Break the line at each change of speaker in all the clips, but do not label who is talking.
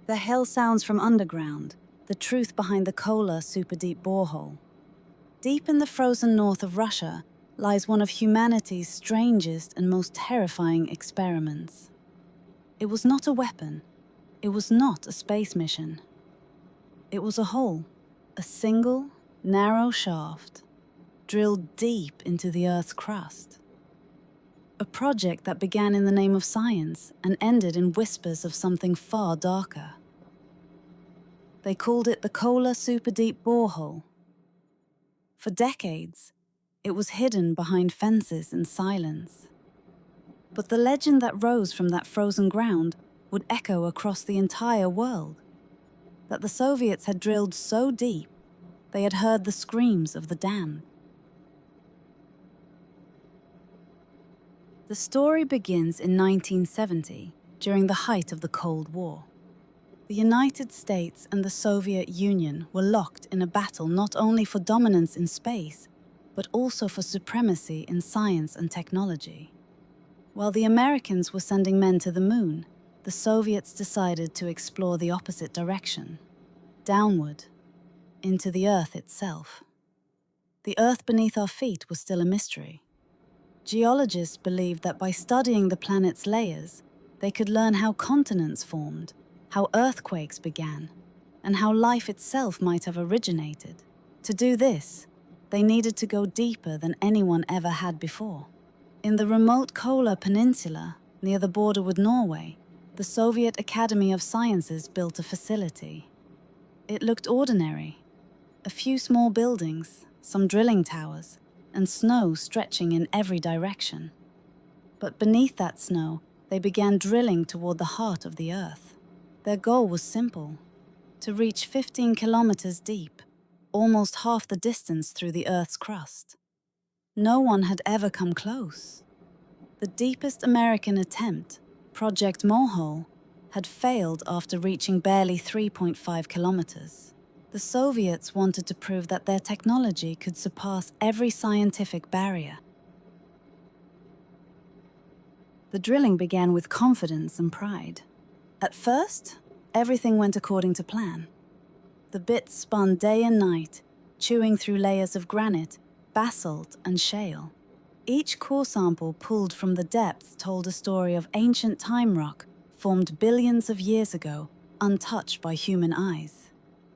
The hell sounds from underground, the truth behind the Kola Superdeep Borehole. Deep in the frozen north of Russia lies one of humanity's strangest and most terrifying experiments. It was not a weapon. It was not a space mission. It was a hole, a single, narrow shaft, drilled deep into the Earth's crust. A project that began in the name of science and ended in whispers of something far darker. They called it the Kola Superdeep Borehole. For decades, it was hidden behind fences in silence. But the legend that rose from that frozen ground would echo across the entire world. That the Soviets had drilled so deep, they had heard the screams of the damned. The story begins in 1970, during the height of the Cold War. The United States and the Soviet Union were locked in a battle not only for dominance in space, but also for supremacy in science and technology. While the Americans were sending men to the moon, the Soviets decided to explore the opposite direction, downward, into the Earth itself. The Earth beneath our feet was still a mystery. Geologists believed that by studying the planet's layers, they could learn how continents formed, how earthquakes began, and how life itself might have originated. To do this, they needed to go deeper than anyone ever had before. In the remote Kola Peninsula, near the border with Norway, the Soviet Academy of Sciences built a facility. It looked ordinary. A few small buildings, some drilling towers, and snow stretching in every direction. But beneath that snow, they began drilling toward the heart of the Earth. Their goal was simple: to reach 15 kilometers deep, almost half the distance through the Earth's crust. No one had ever come close. The deepest American attempt, Project Morehole, had failed after reaching barely 3.5 kilometers. The Soviets wanted to prove that their technology could surpass every scientific barrier. The drilling began with confidence and pride. At first, everything went according to plan. The bits spun day and night, chewing through layers of granite, basalt, and shale. Each core sample pulled from the depths told a story of ancient time rock formed billions of years ago, untouched by human eyes.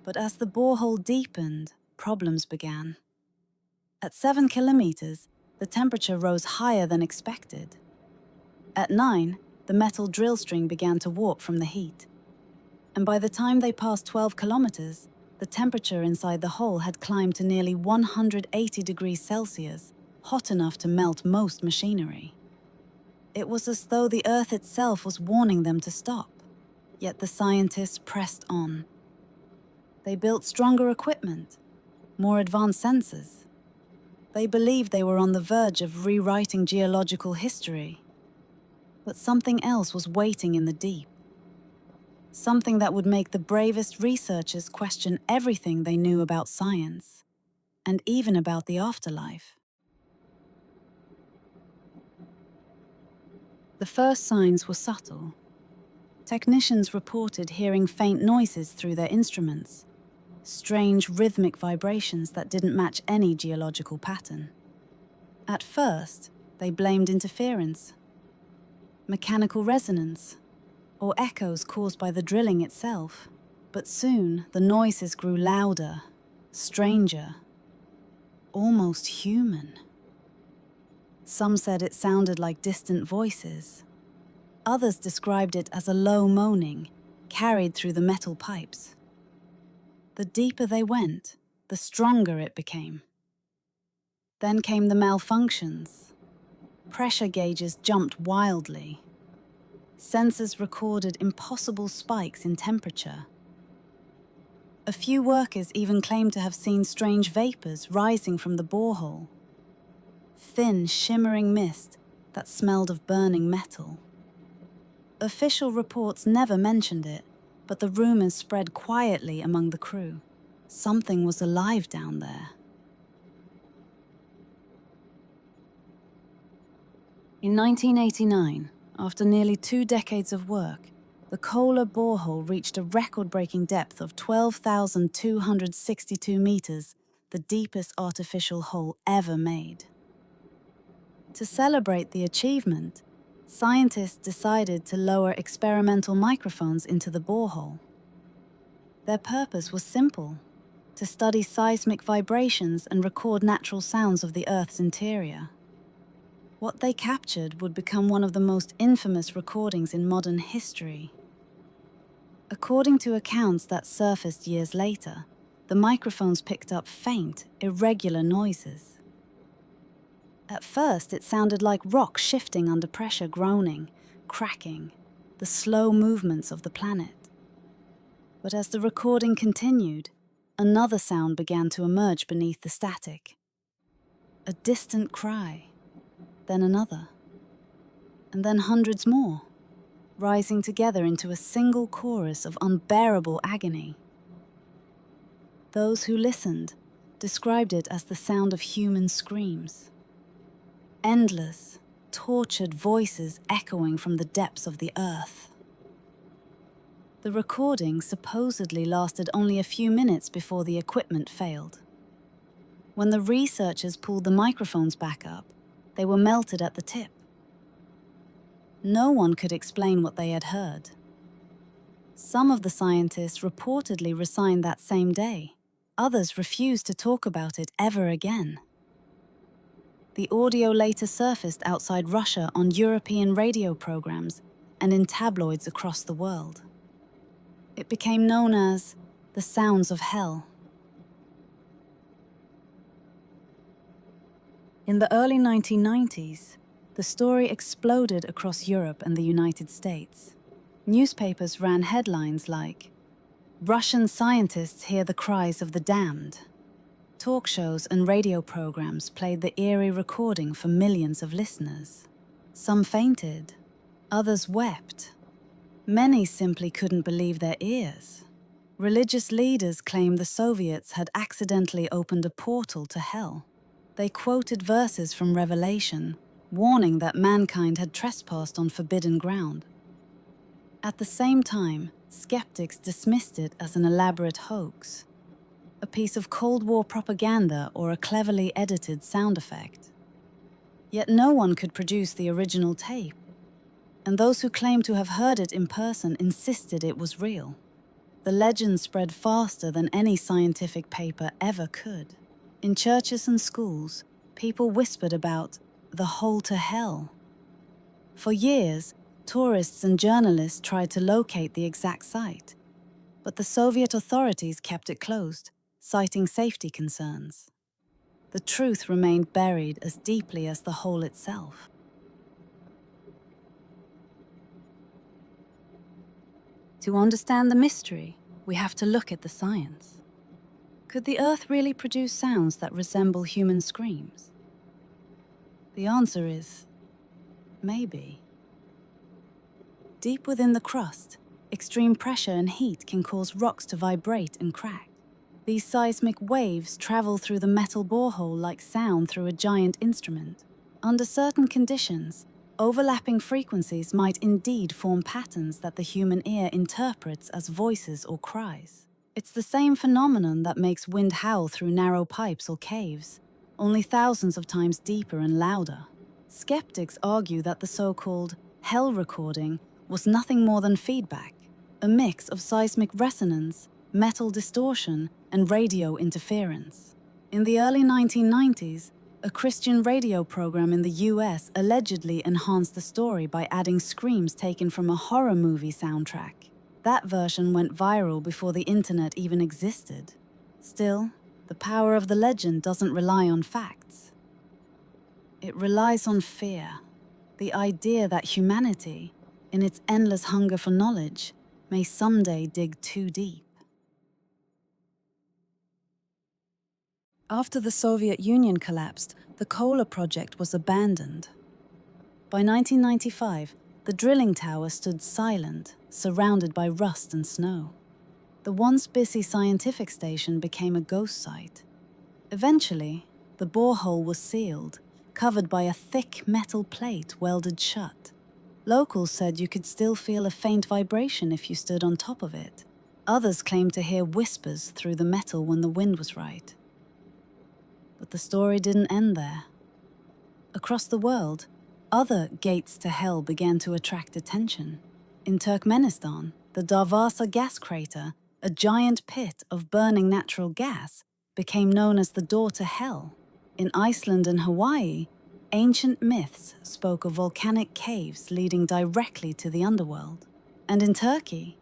But as the borehole deepened, problems began. At 7 kilometers, the temperature rose higher than expected. At 9, the metal drill string began to warp from the heat. And by the time they passed 12 kilometers, the temperature inside the hole had climbed to nearly 180 degrees Celsius, hot enough to melt most machinery. It was as though the Earth itself was warning them to stop. Yet the scientists pressed on. They built stronger equipment, more advanced sensors. They believed they were on the verge of rewriting geological history. But something else was waiting in the deep. Something that would make the bravest researchers question everything they knew about science, and even about the afterlife. The first signs were subtle. Technicians reported hearing faint noises through their instruments, strange rhythmic vibrations that didn't match any geological pattern. At first, they blamed interference, mechanical resonance, or echoes caused by the drilling itself. But soon, the noises grew louder, stranger, almost human. Some said it sounded like distant voices. Others described it as a low moaning, carried through the metal pipes. The deeper they went, the stronger it became. Then came the malfunctions. Pressure gauges jumped wildly. Sensors recorded impossible spikes in temperature. A few workers even claimed to have seen strange vapors rising from the borehole. Thin, shimmering mist that smelled of burning metal. Official reports never mentioned it, but the rumors spread quietly among the crew. Something was alive down there. In 1989, after nearly 2 decades of work, the Kola borehole reached a record-breaking depth of 12,262 meters, the deepest artificial hole ever made. To celebrate the achievement, scientists decided to lower experimental microphones into the borehole. Their purpose was simple: to study seismic vibrations and record natural sounds of the Earth's interior. What they captured would become one of the most infamous recordings in modern history. According to accounts that surfaced years later, the microphones picked up faint, irregular noises. At first, it sounded like rock shifting under pressure, groaning, cracking, the slow movements of the planet. But as the recording continued, another sound began to emerge beneath the static. A distant cry, then another, and then hundreds more, rising together into a single chorus of unbearable agony. Those who listened described it as the sound of human screams. Endless, tortured voices echoing from the depths of the earth. The recording supposedly lasted only a few minutes before the equipment failed. When the researchers pulled the microphones back up, they were melted at the tip. No one could explain what they had heard. Some of the scientists reportedly resigned that same day. Others refused to talk about it ever again. The audio later surfaced outside Russia on European radio programs and in tabloids across the world. It became known as the sounds of hell. In the early 1990s, the story exploded across Europe and the United States. Newspapers ran headlines like, "Russian scientists hear the cries of the damned." Talk shows and radio programs played the eerie recording for millions of listeners. Some fainted, others wept. Many simply couldn't believe their ears. Religious leaders claimed the Soviets had accidentally opened a portal to hell. They quoted verses from Revelation, warning that mankind had trespassed on forbidden ground. At the same time, skeptics dismissed it as an elaborate hoax, a piece of Cold War propaganda or a cleverly edited sound effect. Yet no one could produce the original tape, and those who claimed to have heard it in person insisted it was real. The legend spread faster than any scientific paper ever could. In churches and schools, people whispered about the hole to hell. For years, tourists and journalists tried to locate the exact site, but the Soviet authorities kept it closed, citing safety concerns. The truth remained buried as deeply as the hole itself. To understand the mystery, we have to look at the science. Could the Earth really produce sounds that resemble human screams? The answer is maybe. Deep within the crust, extreme pressure and heat can cause rocks to vibrate and crack. These seismic waves travel through the metal borehole like sound through a giant instrument. Under certain conditions, overlapping frequencies might indeed form patterns that the human ear interprets as voices or cries. It's the same phenomenon that makes wind howl through narrow pipes or caves, only thousands of times deeper and louder. Skeptics argue that the so-called hell recording was nothing more than feedback, a mix of seismic resonance, metal distortion, and radio interference. In the early 1990s, a Christian radio program in the US allegedly enhanced the story by adding screams taken from a horror movie soundtrack. That version went viral before the internet even existed. Still, the power of the legend doesn't rely on facts. It relies on fear, the idea that humanity, in its endless hunger for knowledge, may someday dig too deep. After the Soviet Union collapsed, the Kola project was abandoned. By 1995, the drilling tower stood silent, surrounded by rust and snow. The once busy scientific station became a ghost site. Eventually, the borehole was sealed, covered by a thick metal plate welded shut. Locals said you could still feel a faint vibration if you stood on top of it. Others claimed to hear whispers through the metal when the wind was right. But the story didn't end there. Across the world, other gates to hell began to attract attention. In Turkmenistan, the Darvasa gas crater, a giant pit of burning natural gas, became known as the door to hell. In Iceland and Hawaii, ancient myths spoke of volcanic caves leading directly to the underworld. And in Turkey,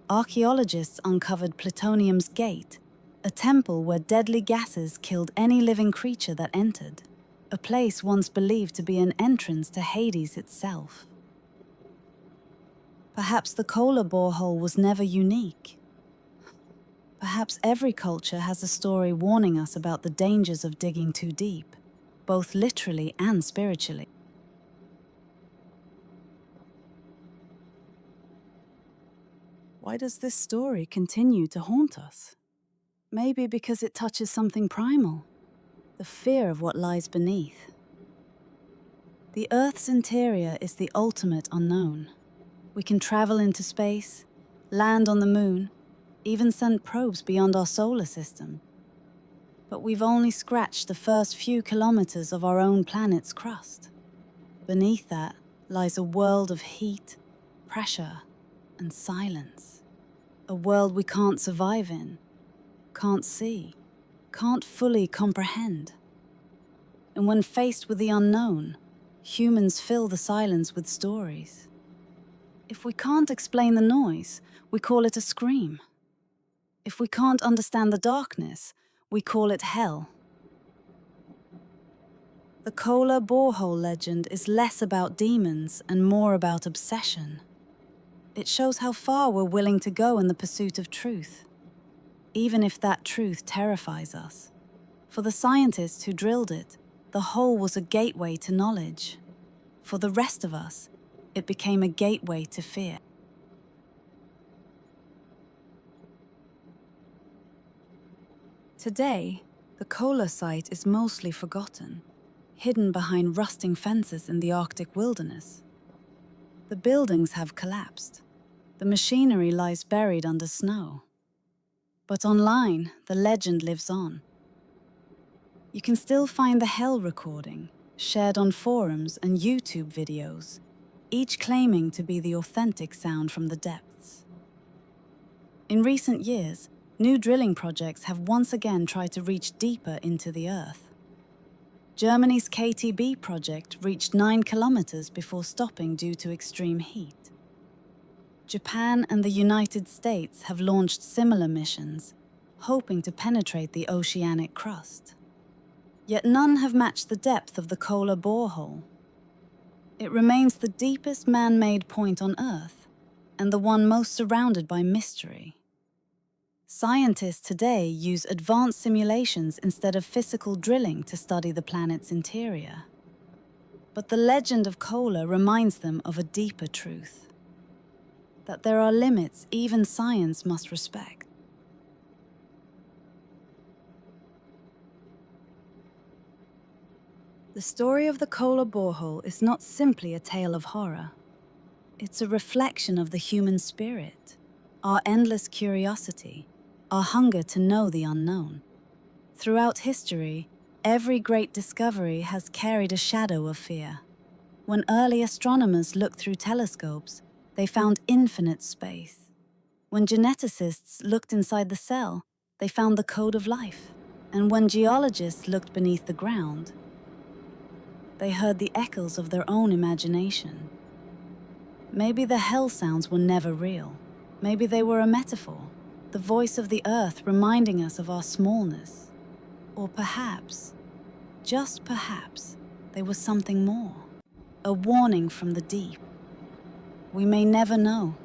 archaeologists uncovered Plutonium's Gate, a temple where deadly gases killed any living creature that entered, a place once believed to be an entrance to Hades itself. Perhaps the Kola borehole was never unique. Perhaps every culture has a story warning us about the dangers of digging too deep, both literally and spiritually. Why does this story continue to haunt us? Maybe because it touches something primal, the fear of what lies beneath. The Earth's interior is the ultimate unknown. We can travel into space, land on the moon, even send probes beyond our solar system. But we've only scratched the first few kilometers of our own planet's crust. Beneath that lies a world of heat, pressure, and silence. A world we can't survive in, can't see, can't fully comprehend. And when faced with the unknown, humans fill the silence with stories. If we can't explain the noise, we call it a scream. If we can't understand the darkness, we call it hell. The Kola borehole legend is less about demons and more about obsession. It shows how far we're willing to go in the pursuit of truth, even if that truth terrifies us. For the scientists who drilled it, the hole was a gateway to knowledge. For the rest of us, it became a gateway to fear. Today, the Kola site is mostly forgotten, hidden behind rusting fences in the Arctic wilderness. The buildings have collapsed. The machinery lies buried under snow. But online, the legend lives on. You can still find the hell recording, shared on forums and YouTube videos, each claiming to be the authentic sound from the depths. In recent years, new drilling projects have once again tried to reach deeper into the Earth. Germany's KTB project reached 9 kilometers before stopping due to extreme heat. Japan and the United States have launched similar missions, hoping to penetrate the oceanic crust. Yet none have matched the depth of the Kola borehole. It remains the deepest man-made point on Earth, and the one most surrounded by mystery. Scientists today use advanced simulations instead of physical drilling to study the planet's interior. But the legend of Kola reminds them of a deeper truth, that there are limits even science must respect. The story of the Kola borehole is not simply a tale of horror. It's a reflection of the human spirit, our endless curiosity, our hunger to know the unknown. Throughout history, every great discovery has carried a shadow of fear. When early astronomers looked through telescopes, they found infinite space. When geneticists looked inside the cell, they found the code of life. And when geologists looked beneath the ground, they heard the echoes of their own imagination. Maybe the hell sounds were never real. Maybe they were a metaphor, the voice of the earth reminding us of our smallness. Or perhaps, just perhaps, they were something more, a warning from the deep. We may never know.